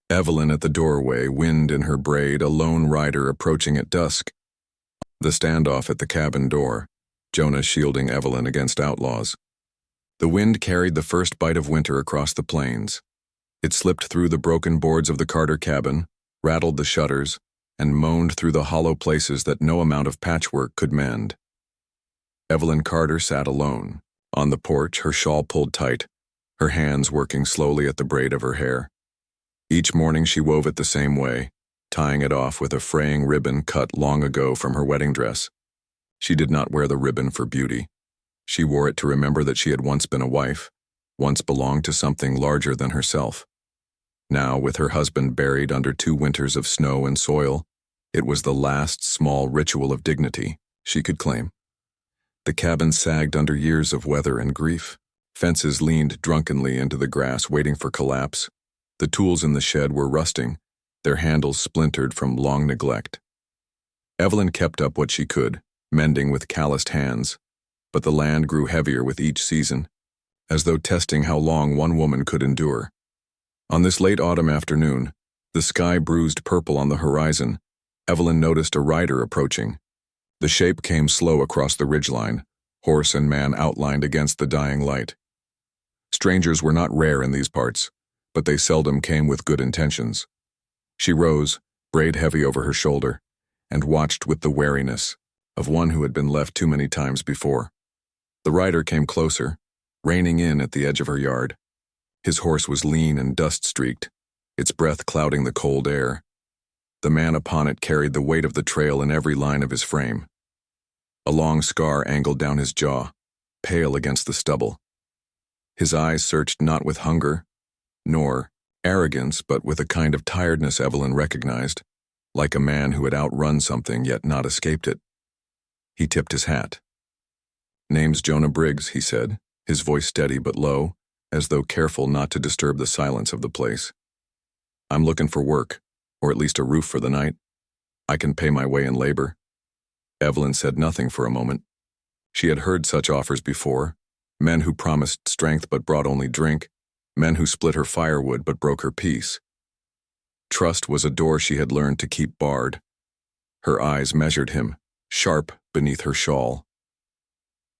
Evelyn at the doorway, wind in her braid, a lone rider approaching at dusk. The standoff at the cabin door, Jonah shielding Evelyn against outlaws. The wind carried the first bite of winter across the plains. It slipped through the broken boards of the Carter cabin, rattled the shutters, and moaned through the hollow places that no amount of patchwork could mend. Evelyn Carter sat alone, on the porch, her shawl pulled tight, her hands working slowly at the braid of her hair. Each morning she wove it the same way, tying it off with a fraying ribbon cut long ago from her wedding dress. She did not wear the ribbon for beauty. She wore it to remember that she had once been a wife, once belonged to something larger than herself. Now, with her husband buried under 2 winters of snow and soil, it was the last small ritual of dignity she could claim. The cabin sagged under years of weather and grief. Fences leaned drunkenly into the grass, waiting for collapse. The tools in the shed were rusting, their handles splintered from long neglect. Evelyn kept up what she could, mending with calloused hands, but the land grew heavier with each season, as though testing how long one woman could endure. On this late autumn afternoon, the sky bruised purple on the horizon, Evelyn noticed a rider approaching. The shape came slow across the ridgeline, horse and man outlined against the dying light. Strangers were not rare in these parts, but they seldom came with good intentions. She rose, braid heavy over her shoulder, and watched with the wariness of one who had been left too many times before. The rider came closer, reining in at the edge of her yard. His horse was lean and dust-streaked, its breath clouding the cold air. The man upon it carried the weight of the trail in every line of his frame. A long scar angled down his jaw, pale against the stubble. His eyes searched not with hunger, nor arrogance, but with a kind of tiredness Evelyn recognized, like a man who had outrun something yet not escaped it. He tipped his hat. "Name's Jonah Briggs," he said, his voice steady but low, as though careful not to disturb the silence of the place. "I'm looking for work, or at least a roof for the night. I can pay my way in labor." Evelyn said nothing for a moment. She had heard such offers before, men who promised strength but brought only drink, men who split her firewood but broke her peace. Trust was a door she had learned to keep barred. Her eyes measured him, sharp beneath her shawl.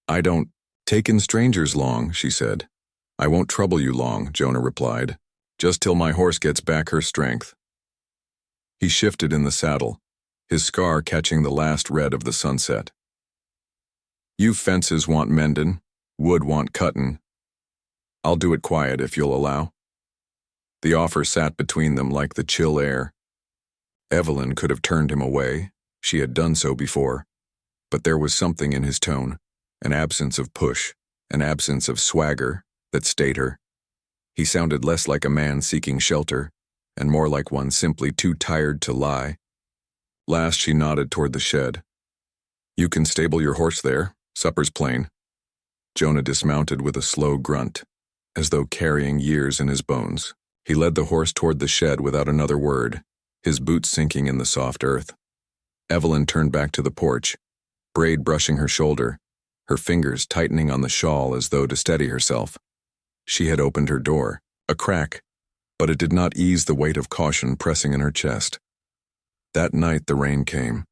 "I don't take in strangers long," she said. "I won't trouble you long," Jonah replied, "just till my horse gets back her strength." He shifted in the saddle, his scar catching the last red of the sunset. "You fences want mendin', wood want cuttin'. I'll do it quiet if you'll allow." The offer sat between them like the chill air. Evelyn could have turned him away, she had done so before, but there was something in his tone, an absence of push, an absence of swagger, that stayed her. He sounded less like a man seeking shelter, and more like one simply too tired to lie. Last she nodded toward the shed. "You can stable your horse there, supper's plain." Jonah dismounted with a slow grunt, as though carrying years in his bones. He led the horse toward the shed without another word, his boots sinking in the soft earth. Evelyn turned back to the porch, braid brushing her shoulder, her fingers tightening on the shawl as though to steady herself. She had opened her door, a crack, but it did not ease the weight of caution pressing in her chest. That night the rain came.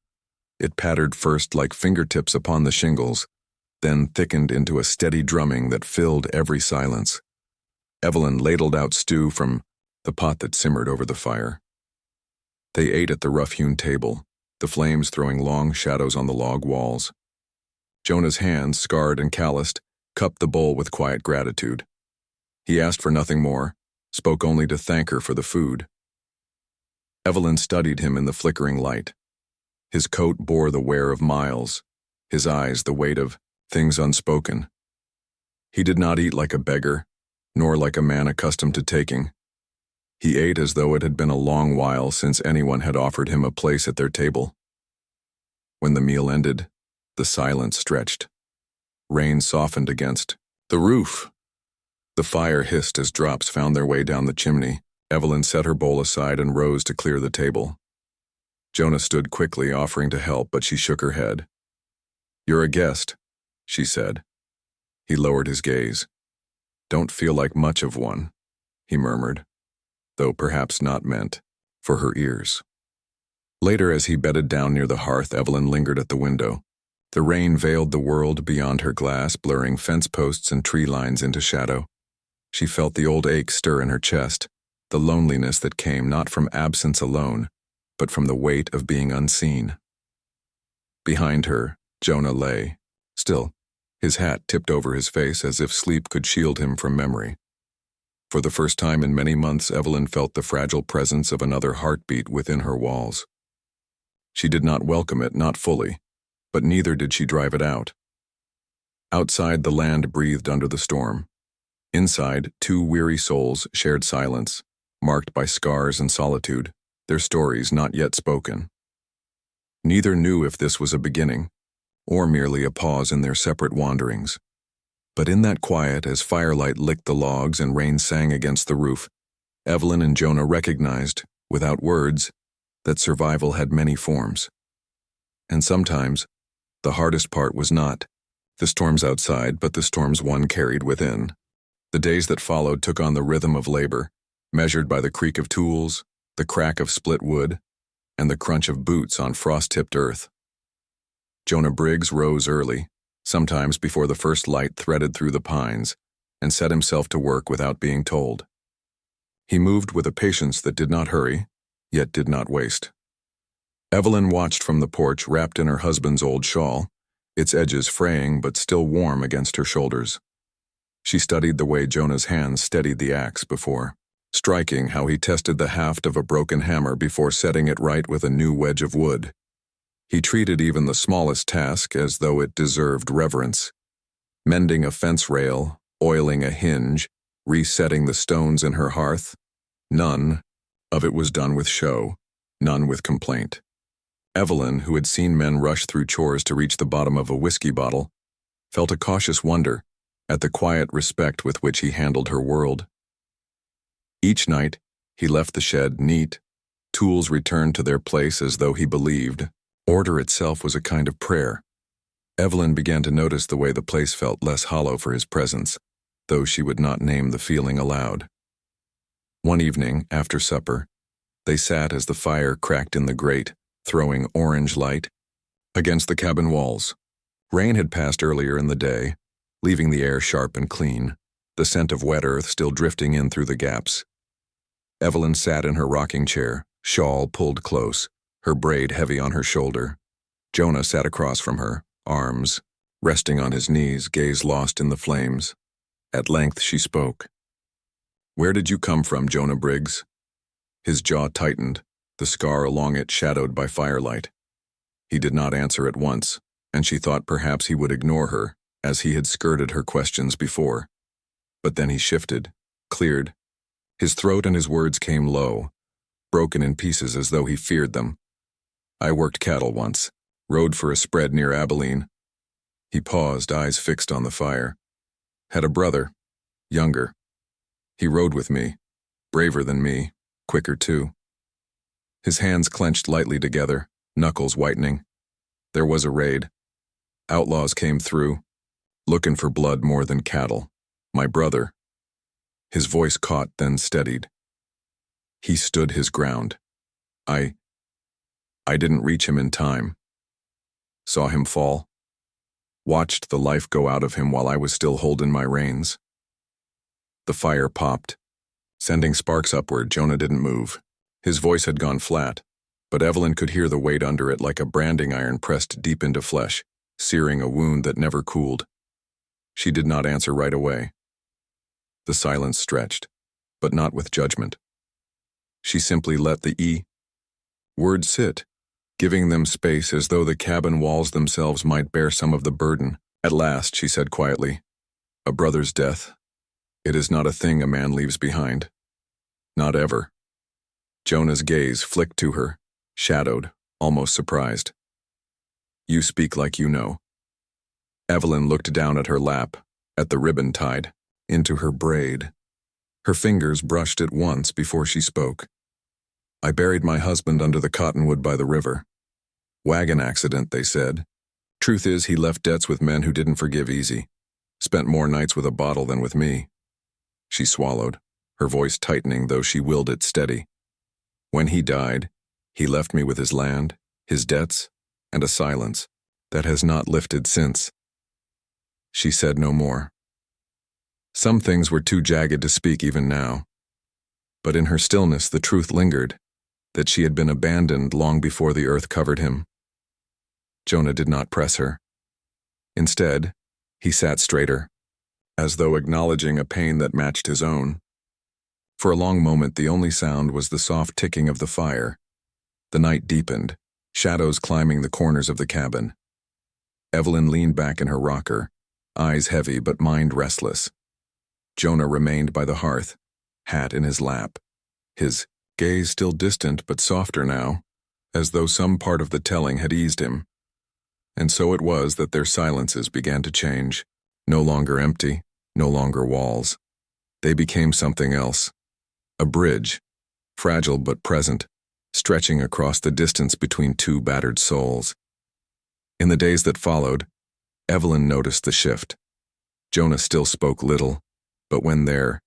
It pattered first like fingertips upon the shingles, then thickened into a steady drumming that filled every silence. Evelyn ladled out stew from the pot that simmered over the fire. They ate at the rough-hewn table, the flames throwing long shadows on the log walls. Jonah's hands, scarred and calloused, cupped the bowl with quiet gratitude. He asked for nothing more, spoke only to thank her for the food. Evelyn studied him in the flickering light. His coat bore the wear of miles, his eyes the weight of things unspoken. He did not eat like a beggar, nor like a man accustomed to taking. He ate as though it had been a long while since anyone had offered him a place at their table. When the meal ended, the silence stretched. Rain softened against the roof. The fire hissed as drops found their way down the chimney. Evelyn set her bowl aside and rose to clear the table. Jonah stood quickly, offering to help, but she shook her head. "You're a guest," she said. He lowered his gaze. "Don't feel like much of one," he murmured. though perhaps not meant for her ears. Later, as he bedded down near the hearth, Evelyn lingered at the window. The rain veiled the world beyond her glass, blurring fence posts and tree lines into shadow. She felt the old ache stir in her chest, the loneliness that came not from absence alone, but from the weight of being unseen. Behind her, Jonah lay, still, his hat tipped over his face as if sleep could shield him from memory. For the first time in many months, Evelyn felt the fragile presence of another heartbeat within her walls. She did not welcome it, not fully, but neither did she drive it out. Outside, the land breathed under the storm. Inside, two weary souls shared silence, marked by scars and solitude, their stories not yet spoken. Neither knew if this was a beginning, or merely a pause in their separate wanderings. But in that quiet, as firelight licked the logs and rain sang against the roof, Evelyn and Jonah recognized, without words, that survival had many forms. And sometimes, the hardest part was not the storms outside, but the storms one carried within. The days that followed took on the rhythm of labor, measured by the creak of tools, the crack of split wood, and the crunch of boots on frost-tipped earth. Jonah Briggs rose early, sometimes before the first light threaded through the pines, and set himself to work without being told. He moved with a patience that did not hurry, yet did not waste. Evelyn watched from the porch, wrapped in her husband's old shawl, its edges fraying but still warm against her shoulders. She studied the way Jonah's hands steadied the axe before, striking how he tested the haft of a broken hammer before setting it right with a new wedge of wood. He treated even the smallest task as though it deserved reverence. Mending a fence rail, oiling a hinge, resetting the stones in her hearth, none of it was done with show, none with complaint. Evelyn, who had seen men rush through chores to reach the bottom of a whiskey bottle, felt a cautious wonder at the quiet respect with which he handled her world. Each night, he left the shed neat, tools returned to their place as though he believed order itself was a kind of prayer. Evelyn began to notice the way the place felt less hollow for his presence, though she would not name the feeling aloud. One evening, after supper, they sat as the fire cracked in the grate, throwing orange light against the cabin walls. Rain had passed earlier in the day, leaving the air sharp and clean, the scent of wet earth still drifting in through the gaps. Evelyn sat in her rocking chair, shawl pulled close, her braid heavy on her shoulder. Jonah sat across from her, arms resting on his knees, gaze lost in the flames. At length she spoke. "Where did you come from, Jonah Briggs?" His jaw tightened, the scar along it shadowed by firelight. He did not answer at once, and she thought perhaps he would ignore her, as he had skirted her questions before. But then he shifted, cleared. His throat and his words came low, broken in pieces as though he feared them. "I worked cattle once, rode for a spread near Abilene." He paused, eyes fixed on the fire. "Had a brother, younger. He rode with me, braver than me, quicker too." His hands clenched lightly together, knuckles whitening. "There was a raid. Outlaws came through, looking for blood more than cattle. My brother." His voice caught, then steadied. "He stood his ground. I didn't reach him in time. Saw him fall. Watched the life go out of him while I was still holding my reins." The fire popped. Sending sparks upward, Jonah didn't move. His voice had gone flat, but Evelyn could hear the weight under it like a branding iron pressed deep into flesh, searing a wound that never cooled. She did not answer right away. The silence stretched, but not with judgment. She simply let the words sit, giving them space as though the cabin walls themselves might bear some of the burden. At last, she said quietly, "A brother's death. It is not a thing a man leaves behind. Not ever." Jonah's gaze flicked to her, shadowed, almost surprised. "You speak like you know." Evelyn looked down at her lap, at the ribbon tied into her braid. Her fingers brushed it once before she spoke. "I buried my husband under the cottonwood by the river. Wagon accident, they said. Truth is, he left debts with men who didn't forgive easy. Spent more nights with a bottle than with me." She swallowed. her voice tightening though she willed it steady. When he died, he left me with his land, his debts, and a silence that has not lifted since. She said no more. Some things were too jagged to speak even now, but in her stillness the truth lingered, that she had been abandoned long before the earth covered him. Jonah did not press her. Instead, he sat straighter, as though acknowledging a pain that matched his own. For a long moment the only sound was the soft ticking of the fire. The night deepened, shadows climbing the corners of the cabin. Evelyn leaned back in her rocker, eyes heavy but mind restless. Jonah remained by the hearth, hat in his lap, his gaze still distant but softer now, as though some part of the telling had eased him. And so it was that their silences began to change, no longer empty, no longer walls. They became something else. A bridge, fragile but present, stretching across the distance between two battered souls. In the days that followed, Evelyn noticed the shift. Jonah still spoke little, but when their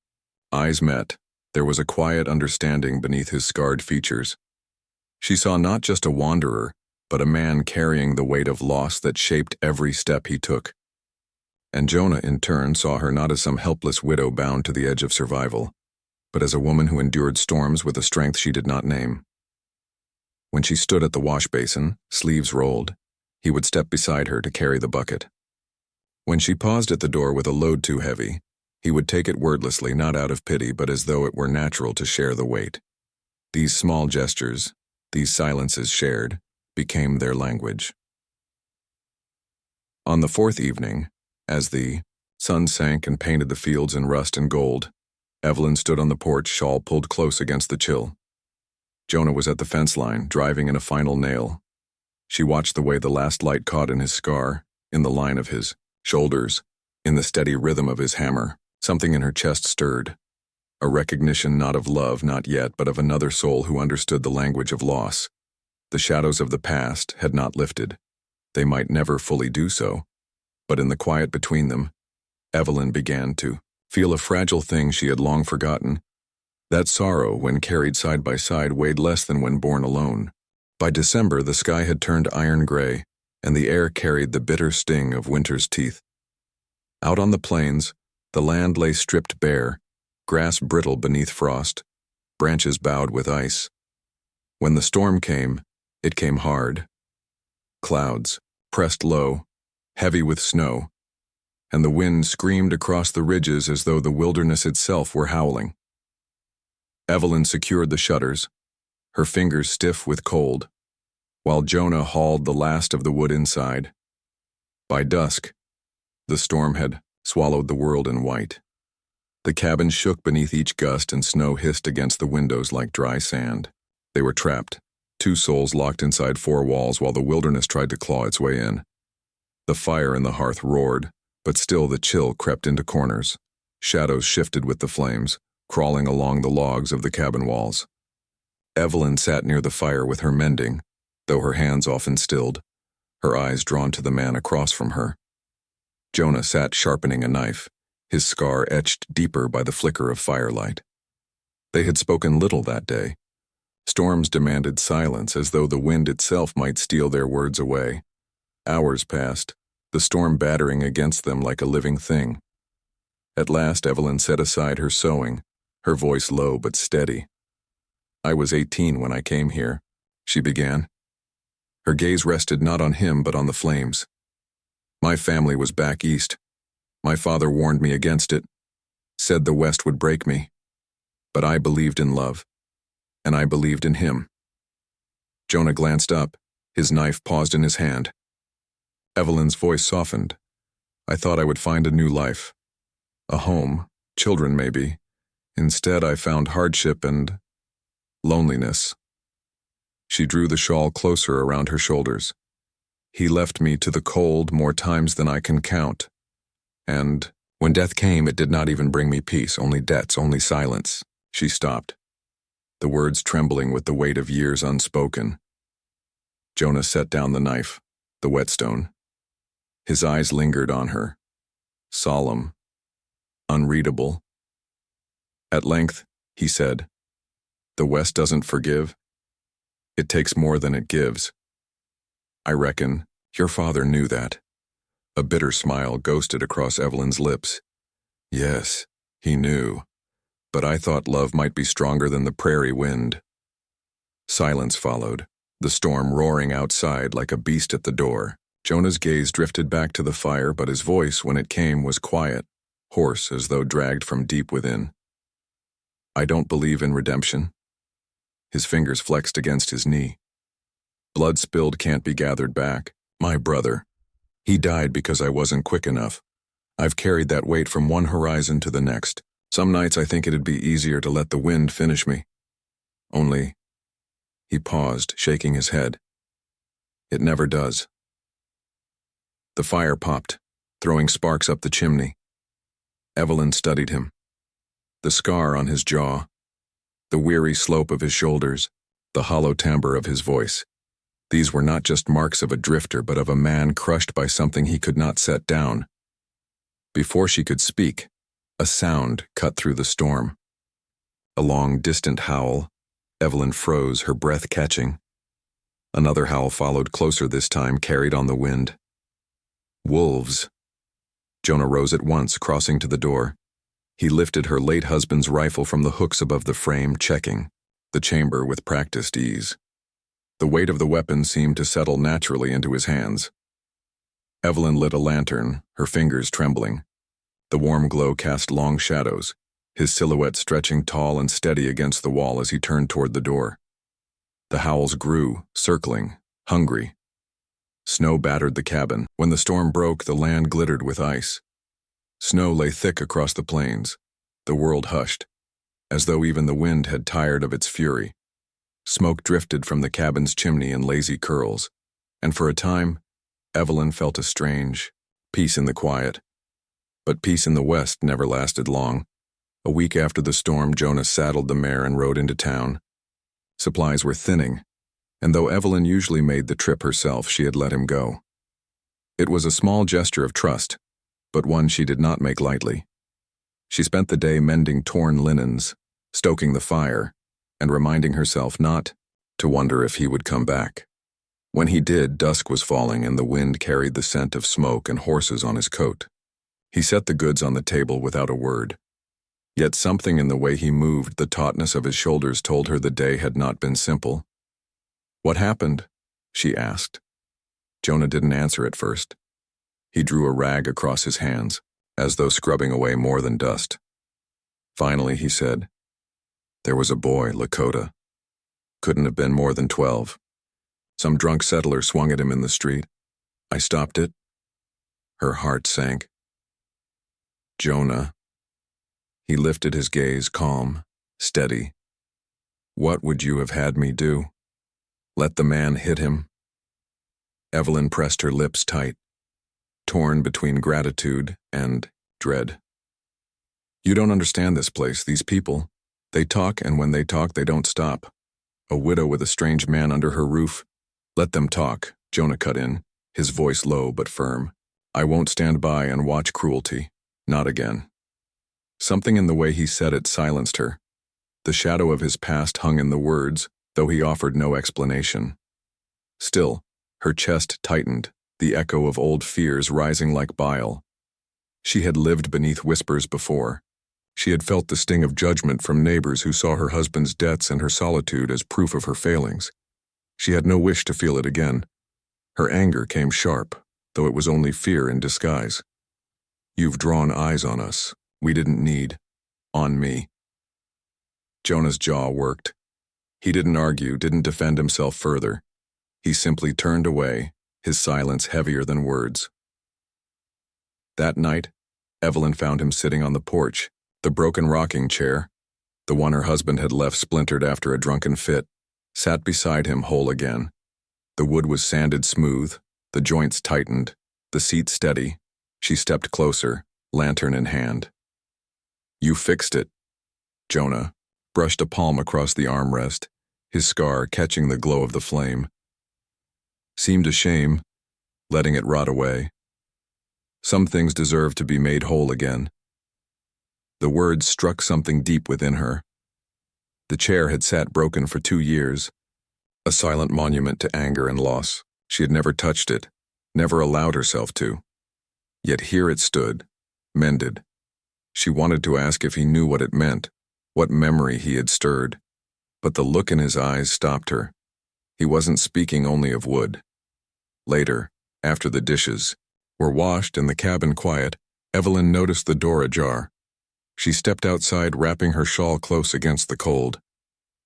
eyes met, there was a quiet understanding beneath his scarred features. She saw not just a wanderer, but a man carrying the weight of loss that shaped every step he took. And Jonah, in turn, saw her not as some helpless widow bound to the edge of survival, but as a woman who endured storms with a strength she did not name. When she stood at the wash basin, sleeves rolled, he would step beside her to carry the bucket. When she paused at the door with a load too heavy, he would take it wordlessly, not out of pity, but as though it were natural to share the weight. These small gestures, these silences shared, became their language. On the fourth evening, as the sun sank and painted the fields in rust and gold, Evelyn stood on the porch, shawl pulled close against the chill. Jonah was at the fence line, driving in a final nail. She watched the way the last light caught in his scar, in the line of his shoulders, in the steady rhythm of his hammer. Something in her chest stirred. A recognition not of love, not yet, but of another soul who understood the language of loss. The shadows of the past had not lifted. They might never fully do so, but in the quiet between them, Evelyn began to feel a fragile thing she had long forgotten. That sorrow, when carried side by side, weighed less than when borne alone. By December, the sky had turned iron gray, and the air carried the bitter sting of winter's teeth. Out on the plains, the land lay stripped bare, grass brittle beneath frost, branches bowed with ice. When the storm came, it came hard. Clouds, pressed low, heavy with snow, and the wind screamed across the ridges as though the wilderness itself were howling. Evelyn secured the shutters, her fingers stiff with cold, while Jonah hauled the last of the wood inside. By dusk, the storm had swallowed the world in white. The cabin shook beneath each gust and snow hissed against the windows like dry sand. They were trapped, two souls locked inside four walls while the wilderness tried to claw its way in. The fire in the hearth roared, but still the chill crept into corners. Shadows shifted with the flames, crawling along the logs of the cabin walls. Evelyn sat near the fire with her mending, though her hands often stilled, her eyes drawn to the man across from her. Jonah sat sharpening a knife, his scar etched deeper by the flicker of firelight. They had spoken little that day. Storms demanded silence, as though the wind itself might steal their words away. Hours passed, the storm battering against them like a living thing. At last Evelyn set aside her sewing, her voice low but steady. "I was 18 when I came here," she began. Her gaze rested not on him but on the flames. "My family was back east. My father warned me against it, said the West would break me. But I believed in love, and I believed in him." Jonah glanced up, his knife paused in his hand. Evelyn's voice softened. "I thought I would find a new life. A home, children maybe. Instead I found hardship and loneliness." She drew the shawl closer around her shoulders. "He left me to the cold more times than I can count. And when death came, it did not even bring me peace, only debts, only silence." She stopped, the words trembling with the weight of years unspoken. Jonah set down the knife, the whetstone. His eyes lingered on her, solemn, unreadable. At length, he said, "The West doesn't forgive. It takes more than it gives. I reckon your father knew that." A bitter smile ghosted across Evelyn's lips. "Yes, he knew. But I thought love might be stronger than the prairie wind." Silence followed, the storm roaring outside like a beast at the door. Jonah's gaze drifted back to the fire, but his voice, when it came, was quiet, hoarse as though dragged from deep within. "I don't believe in redemption." His fingers flexed against his knee. "Blood spilled can't be gathered back. My brother, he died because I wasn't quick enough. I've carried that weight from one horizon to the next. Some nights I think it'd be easier to let the wind finish me. Only," he paused, shaking his head, "it never does." The fire popped, throwing sparks up the chimney. Evelyn studied him. The scar on his jaw, the weary slope of his shoulders, the hollow timbre of his voice. These were not just marks of a drifter, but of a man crushed by something he could not set down. Before she could speak, a sound cut through the storm. A long, distant howl. Evelyn froze, her breath catching. Another howl followed, closer this time, carried on the wind. Wolves. Jonah rose at once, crossing to the door. He lifted her late husband's rifle from the hooks above the frame, checking the chamber with practiced ease. The weight of the weapon seemed to settle naturally into his hands. Evelyn lit a lantern, her fingers trembling. The warm glow cast long shadows, his silhouette stretching tall and steady against the wall as he turned toward the door. The howls grew, circling, hungry. Snow battered the cabin. When the storm broke, the land glittered with ice. Snow lay thick across the plains. The world hushed, as though even the wind had tired of its fury. Smoke drifted from the cabin's chimney in lazy curls, and for a time, Evelyn felt a strange peace in the quiet. But peace in the West never lasted long. A week after the storm, Jonah saddled the mare and rode into town. Supplies were thinning, and though Evelyn usually made the trip herself, she had let him go. It was a small gesture of trust, but one she did not make lightly. She spent the day mending torn linens, stoking the fire, and reminding herself not to wonder if he would come back. When he did, dusk was falling and the wind carried the scent of smoke and horses on his coat. He set the goods on the table without a word. Yet something in the way he moved, the tautness of his shoulders, told her the day had not been simple. "What happened?" she asked. Jonah didn't answer at first. He drew a rag across his hands, as though scrubbing away more than dust. Finally, he said, "There was a boy, Lakota. Couldn't have been more than 12. Some drunk settler swung at him in the street. I stopped it." Her heart sank. "Jonah." He lifted his gaze, calm, steady. "What would you have had me do? Let the man hit him?" Evelyn pressed her lips tight, torn between gratitude and dread. "You don't understand this place, these people. They talk, and when they talk, they don't stop. A widow with a strange man under her roof. Let them talk," Jonah cut in, his voice low but firm. "I won't stand by and watch cruelty. Not again." Something in the way he said it silenced her. The shadow of his past hung in the words, though he offered no explanation. Still, her chest tightened, the echo of old fears rising like bile. She had lived beneath whispers before. She had felt the sting of judgment from neighbors who saw her husband's debts and her solitude as proof of her failings. She had no wish to feel it again. Her anger came sharp, though it was only fear in disguise. "You've drawn eyes on us. We didn't need. On me." Jonah's jaw worked. He didn't argue, didn't defend himself further. He simply turned away, his silence heavier than words. That night, Evelyn found him sitting on the porch, the broken rocking chair, the one her husband had left splintered after a drunken fit, sat beside him whole again. The wood was sanded smooth, the joints tightened, the seat steady. She stepped closer, lantern in hand. "You fixed it." Jonah brushed a palm across the armrest, his scar catching the glow of the flame. "Seemed a shame, letting it rot away. Some things deserve to be made whole again." The words struck something deep within her. The chair had sat broken for 2 years, a silent monument to anger and loss. She had never touched it, never allowed herself to. Yet here it stood, mended. She wanted to ask if he knew what it meant, what memory he had stirred. But the look in his eyes stopped her. He wasn't speaking only of wood. Later, after the dishes were washed and the cabin quiet, Evelyn noticed the door ajar. She stepped outside, wrapping her shawl close against the cold.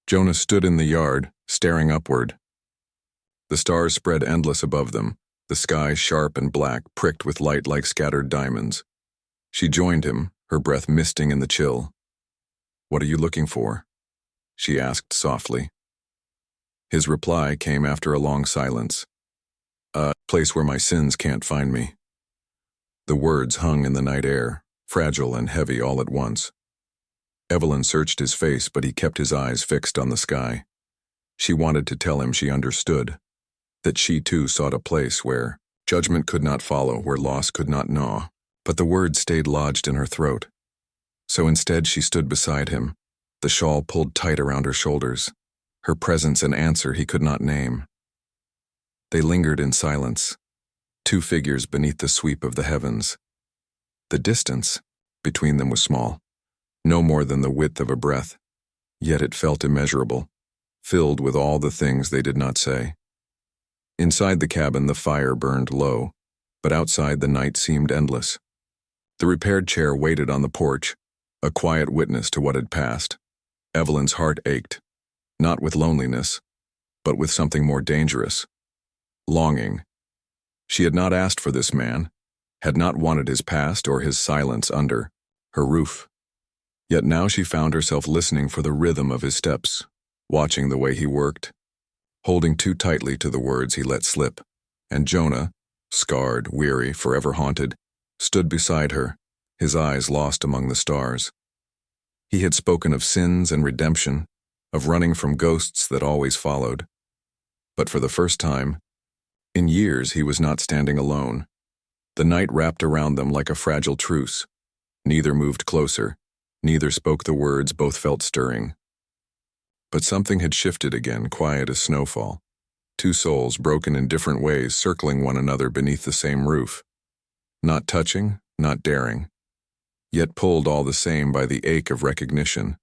Jonah stood in the yard, staring upward. The stars spread endless above them, the sky sharp and black, pricked with light like scattered diamonds. She joined him, her breath misting in the chill. "What are you looking for?" she asked softly. His reply came after a long silence. "A place where my sins can't find me." The words hung in the night air, fragile and heavy all at once. Evelyn searched his face, but he kept his eyes fixed on the sky. She wanted to tell him she understood, that she too sought a place where judgment could not follow, where loss could not gnaw, but the words stayed lodged in her throat. So instead she stood beside him, the shawl pulled tight around her shoulders, her presence an answer he could not name. They lingered in silence, 2 figures beneath the sweep of the heavens. The distance between them was small, no more than the width of a breath, yet it felt immeasurable, filled with all the things they did not say. Inside the cabin the fire burned low, but outside the night seemed endless. The repaired chair waited on the porch, a quiet witness to what had passed. Evelyn's heart ached, not with loneliness, but with something more dangerous. Longing. She had not asked for this man, had not wanted his past or his silence under her roof. Yet now she found herself listening for the rhythm of his steps, watching the way he worked, holding too tightly to the words he let slip. And Jonah, scarred, weary, forever haunted, stood beside her, his eyes lost among the stars. He had spoken of sins and redemption, of running from ghosts that always followed. But for the first time, in years, he was not standing alone. The night wrapped around them like a fragile truce. Neither moved closer, neither spoke the words both felt stirring. But something had shifted again, quiet as snowfall. 2 souls broken in different ways, circling one another beneath the same roof. Not touching, not daring, yet pulled all the same by the ache of recognition.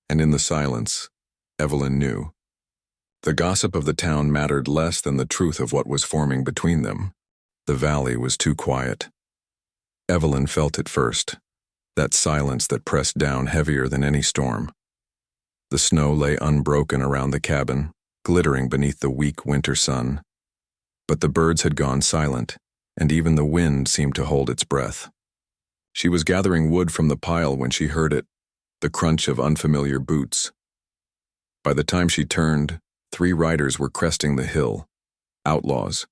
And in the silence, Evelyn knew. The gossip of the town mattered less than the truth of what was forming between them. The valley was too quiet. Evelyn felt it first, that silence that pressed down heavier than any storm. The snow lay unbroken around the cabin, glittering beneath the weak winter sun. But the birds had gone silent, and even the wind seemed to hold its breath. She was gathering wood from the pile when she heard it, the crunch of unfamiliar boots. By the time she turned, 3 riders were cresting the hill, outlaws.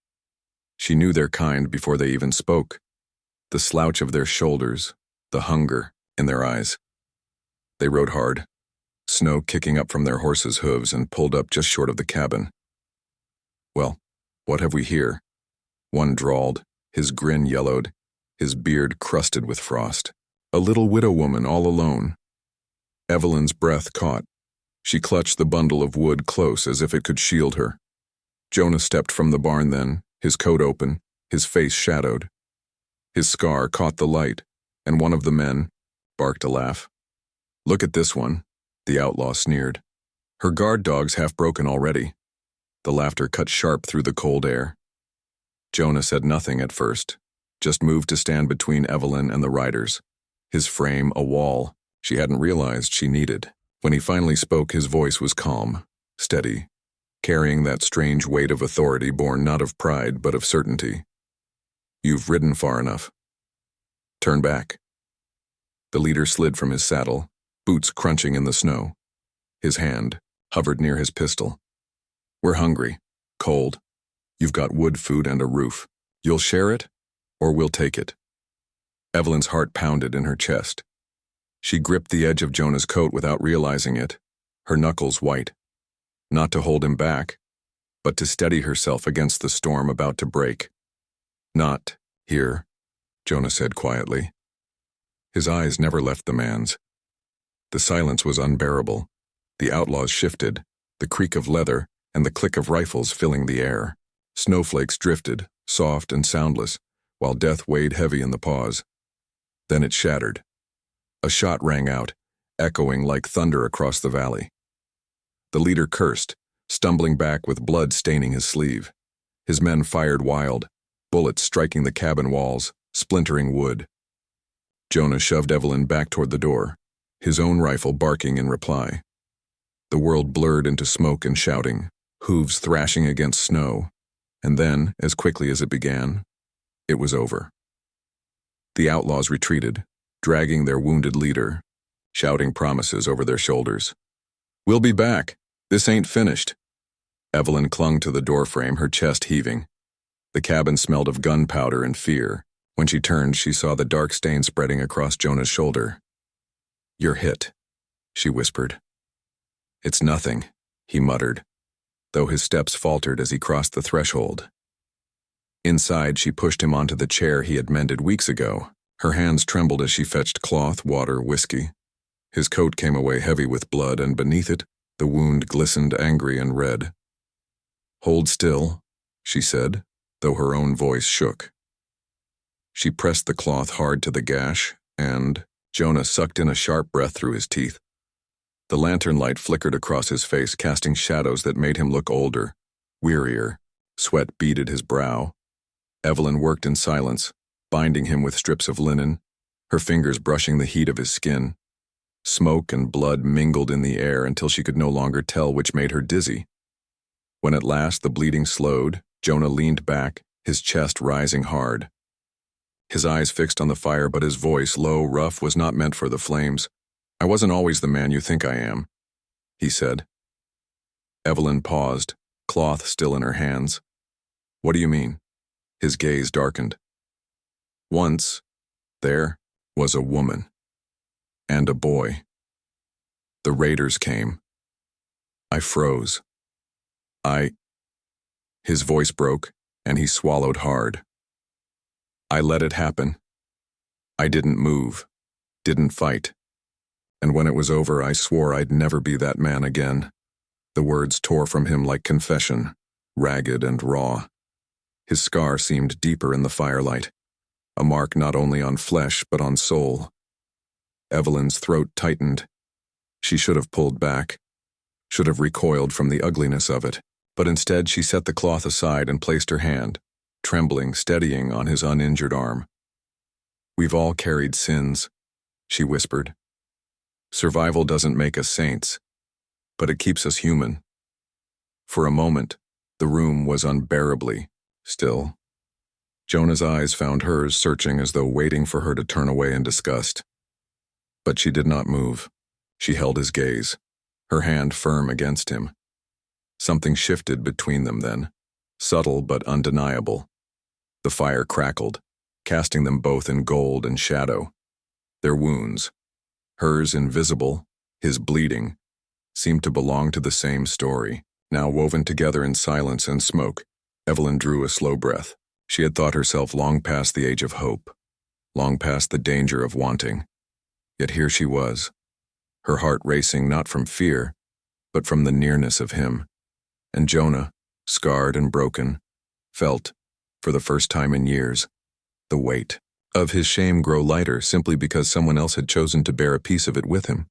She knew their kind before they even spoke, the slouch of their shoulders, the hunger in their eyes. They rode hard, snow kicking up from their horses' hooves, and pulled up just short of the cabin. "Well, what have we here?" One drawled, his grin yellowed, his beard crusted with frost. "A little widow woman all alone." Evelyn's breath caught. She clutched the bundle of wood close as if it could shield her. Jonah stepped from the barn then, his coat open, his face shadowed. His scar caught the light, and one of the men barked a laugh. "Look at this one," the outlaw sneered. "Her guard dog's half broken already." The laughter cut sharp through the cold air. Jonah said nothing at first, just moved to stand between Evelyn and the riders, his frame a wall she hadn't realized she needed. When he finally spoke, his voice was calm, steady, carrying that strange weight of authority born not of pride but of certainty. "You've ridden far enough. Turn back." The leader slid from his saddle, boots crunching in the snow. His hand hovered near his pistol. "We're hungry, cold. You've got wood, food, and a roof. You'll share it, or we'll take it." Evelyn's heart pounded in her chest. She gripped the edge of Jonah's coat without realizing it, her knuckles white. Not to hold him back, but to steady herself against the storm about to break. "Not here," Jonah said quietly. His eyes never left the man's. The silence was unbearable. The outlaws shifted, the creak of leather and the click of rifles filling the air. Snowflakes drifted, soft and soundless, while death weighed heavy in the pause. Then it shattered. A shot rang out, echoing like thunder across the valley. The leader cursed, stumbling back with blood staining his sleeve. His men fired wild, bullets striking the cabin walls, splintering wood. Jonah shoved Evelyn back toward the door, his own rifle barking in reply. The world blurred into smoke and shouting, hooves thrashing against snow, and then, as quickly as it began, it was over. The outlaws retreated, dragging their wounded leader, shouting promises over their shoulders. "We'll be back. This ain't finished." Evelyn clung to the doorframe, her chest heaving. The cabin smelled of gunpowder and fear. When she turned, she saw the dark stain spreading across Jonah's shoulder. "You're hit," she whispered. "It's nothing," he muttered, though his steps faltered as he crossed the threshold. Inside, she pushed him onto the chair he had mended weeks ago. Her hands trembled as she fetched cloth, water, whiskey. His coat came away heavy with blood, and beneath it, the wound glistened angry and red. "Hold still," she said, though her own voice shook. She pressed the cloth hard to the gash, and Jonah sucked in a sharp breath through his teeth. The lantern light flickered across his face, casting shadows that made him look older, wearier. Sweat beaded his brow. Evelyn worked in silence, binding him with strips of linen, her fingers brushing the heat of his skin. Smoke and blood mingled in the air until she could no longer tell which made her dizzy. When at last the bleeding slowed, Jonah leaned back, his chest rising hard. His eyes fixed on the fire, but his voice, low, rough, was not meant for the flames. "I wasn't always the man you think I am," he said. Evelyn paused, cloth still in her hands. "What do you mean?" His gaze darkened. "Once, there was a woman. And a boy. The raiders came. I froze. His voice broke, and he swallowed hard. "I let it happen. I didn't move, didn't fight. And when it was over, I swore I'd never be that man again." The words tore from him like confession, ragged and raw. His scar seemed deeper in the firelight, a mark not only on flesh but on soul. Evelyn's throat tightened. She should have pulled back, should have recoiled from the ugliness of it, but instead she set the cloth aside and placed her hand, trembling, steadying on his uninjured arm. "We've all carried sins," she whispered. "Survival doesn't make us saints, but it keeps us human." For a moment, the room was unbearably still. Jonah's eyes found hers, searching as though waiting for her to turn away in disgust. But she did not move. She held his gaze, her hand firm against him. Something shifted between them then, subtle but undeniable. The fire crackled, casting them both in gold and shadow. Their wounds, hers invisible, his bleeding, seemed to belong to the same story. Now woven together in silence and smoke, Evelyn drew a slow breath. She had thought herself long past the age of hope, long past the danger of wanting. Yet here she was, her heart racing not from fear, but from the nearness of him. And Jonah, scarred and broken, felt, for the first time in years, the weight of his shame grow lighter simply because someone else had chosen to bear a piece of it with him.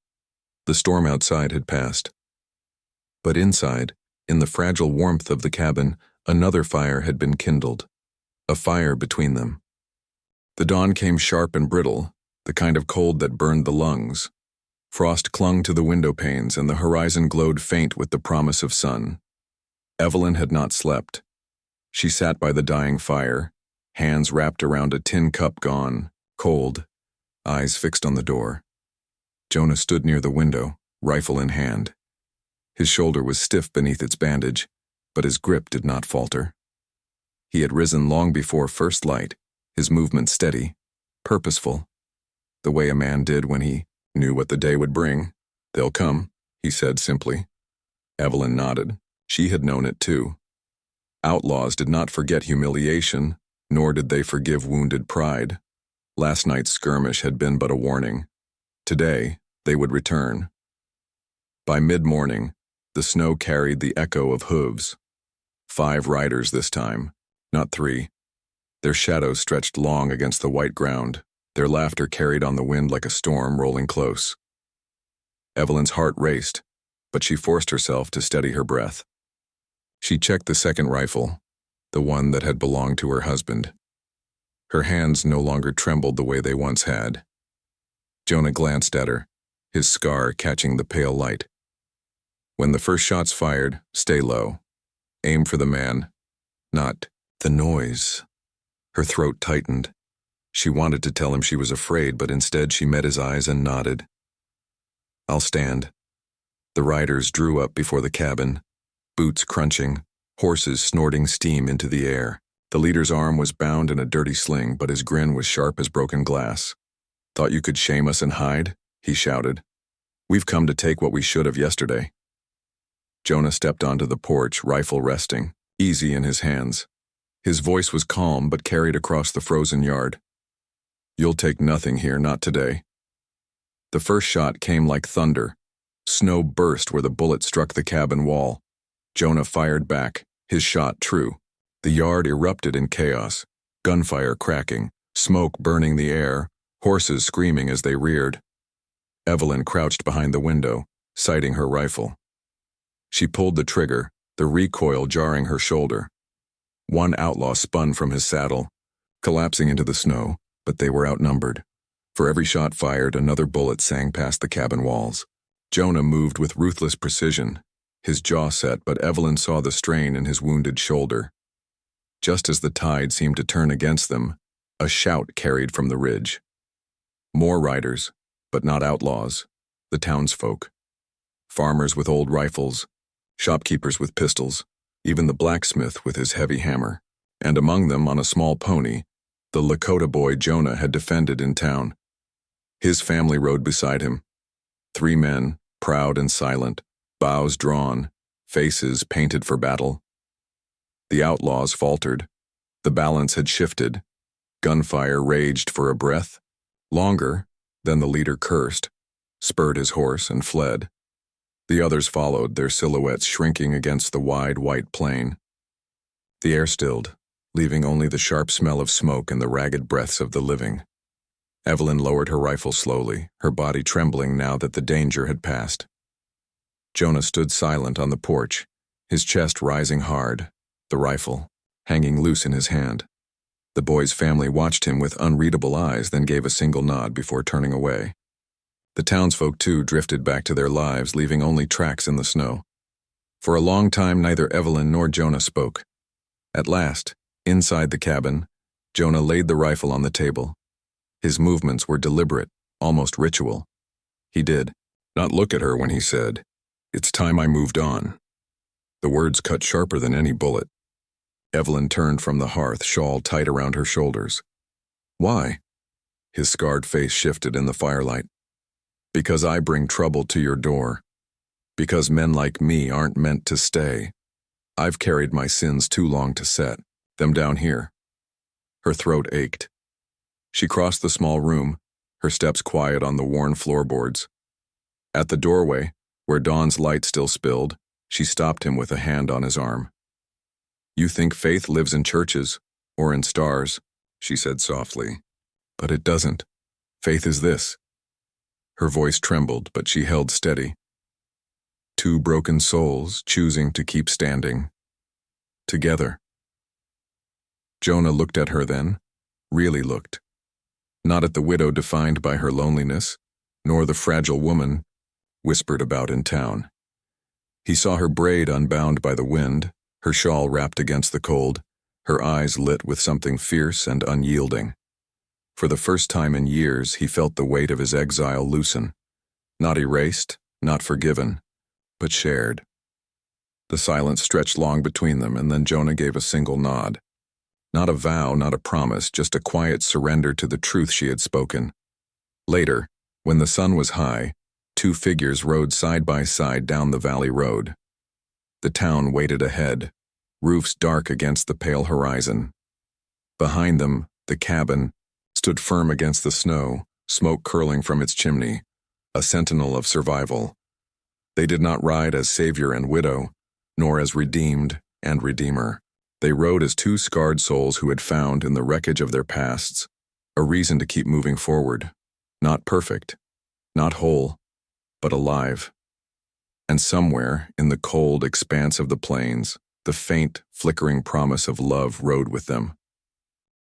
The storm outside had passed. But inside, in the fragile warmth of the cabin, another fire had been kindled, a fire between them. The dawn came sharp and brittle, the kind of cold that burned the lungs. Frost clung to the window panes, and the horizon glowed faint with the promise of sun. Evelyn had not slept. She sat by the dying fire, hands wrapped around a tin cup gone, cold, eyes fixed on the door. Jonah stood near the window, rifle in hand. His shoulder was stiff beneath its bandage, but his grip did not falter. He had risen long before first light, his movement steady, purposeful, the way a man did when he knew what the day would bring. "They'll come," he said simply. Evelyn nodded. She had known it too. Outlaws did not forget humiliation, nor did they forgive wounded pride. Last night's skirmish had been but a warning. Today, they would return. By mid-morning, the snow carried the echo of hooves. 5 riders this time, not 3. Their shadows stretched long against the white ground, their laughter carried on the wind like a storm rolling close. Evelyn's heart raced, but she forced herself to steady her breath. She checked the second rifle, the one that had belonged to her husband. Her hands no longer trembled the way they once had. Jonah glanced at her, his scar catching the pale light. When the first shot's fired, stay low. Aim for the man, not the noise. Her throat tightened. She wanted to tell him she was afraid, but instead she met his eyes and nodded. I'll stand. The riders drew up before the cabin, boots crunching, horses snorting steam into the air. The leader's arm was bound in a dirty sling, but his grin was sharp as broken glass. Thought you could shame us and hide? He shouted. We've come to take what we should have yesterday. Jonah stepped onto the porch, rifle resting, easy in his hands. His voice was calm but carried across the frozen yard. You'll take nothing here, not today. The first shot came like thunder. Snow burst where the bullet struck the cabin wall. Jonah fired back, his shot true. The yard erupted in chaos, gunfire cracking, smoke burning the air, horses screaming as they reared. Evelyn crouched behind the window, sighting her rifle. She pulled the trigger, the recoil jarring her shoulder. One outlaw spun from his saddle, collapsing into the snow, but they were outnumbered. For every shot fired, another bullet sang past the cabin walls. Jonah moved with ruthless precision, his jaw set, but Evelyn saw the strain in his wounded shoulder. Just as the tide seemed to turn against them, a shout carried from the ridge. More riders, but not outlaws, the townsfolk. Farmers with old rifles, shopkeepers with pistols, even the blacksmith with his heavy hammer, and among them, on a small pony, the Lakota boy Jonah had defended in town. His family rode beside him. 3 men, proud and silent, bows drawn, faces painted for battle. The outlaws faltered. The balance had shifted. Gunfire raged for a breath, longer, then the leader cursed, spurred his horse, and fled. The others followed, their silhouettes shrinking against the wide white plain. The air stilled, leaving only the sharp smell of smoke and the ragged breaths of the living. Evelyn lowered her rifle slowly, her body trembling now that the danger had passed. Jonah stood silent on the porch, his chest rising hard, the rifle hanging loose in his hand. The boy's family watched him with unreadable eyes, then gave a single nod before turning away. The townsfolk, too, drifted back to their lives, leaving only tracks in the snow. For a long time, neither Evelyn nor Jonah spoke. At last, inside the cabin, Jonah laid the rifle on the table. His movements were deliberate, almost ritual. He did not look at her when he said, "It's time I moved on." The words cut sharper than any bullet. Evelyn turned from the hearth, shawl tight around her shoulders. Why? His scarred face shifted in the firelight. Because I bring trouble to your door. Because men like me aren't meant to stay. I've carried my sins too long to set them down here. Her throat ached. She crossed the small room, her steps quiet on the worn floorboards. At the doorway, where dawn's light still spilled, she stopped him with a hand on his arm. You think faith lives in churches, or in stars, she said softly. But it doesn't. Faith is this. Her voice trembled, but she held steady. 2 broken souls choosing to keep standing. Together. Jonah looked at her then, really looked. Not at the widow defined by her loneliness, nor the fragile woman whispered about in town. He saw her braid unbound by the wind, her shawl wrapped against the cold, her eyes lit with something fierce and unyielding. For the first time in years, he felt the weight of his exile loosen. Not erased, not forgiven, but shared. The silence stretched long between them, and then Jonah gave a single nod. Not a vow, not a promise, just a quiet surrender to the truth she had spoken. Later, when the sun was high, 2 figures rode side by side down the valley road. The town waited ahead, roofs dark against the pale horizon. Behind them, the cabin, stood firm against the snow, smoke curling from its chimney, a sentinel of survival. They did not ride as savior and widow, nor as redeemed and redeemer. They rode as two scarred souls who had found in the wreckage of their pasts a reason to keep moving forward, not perfect, not whole, but alive. And somewhere, in the cold expanse of the plains, the faint, flickering promise of love rode with them.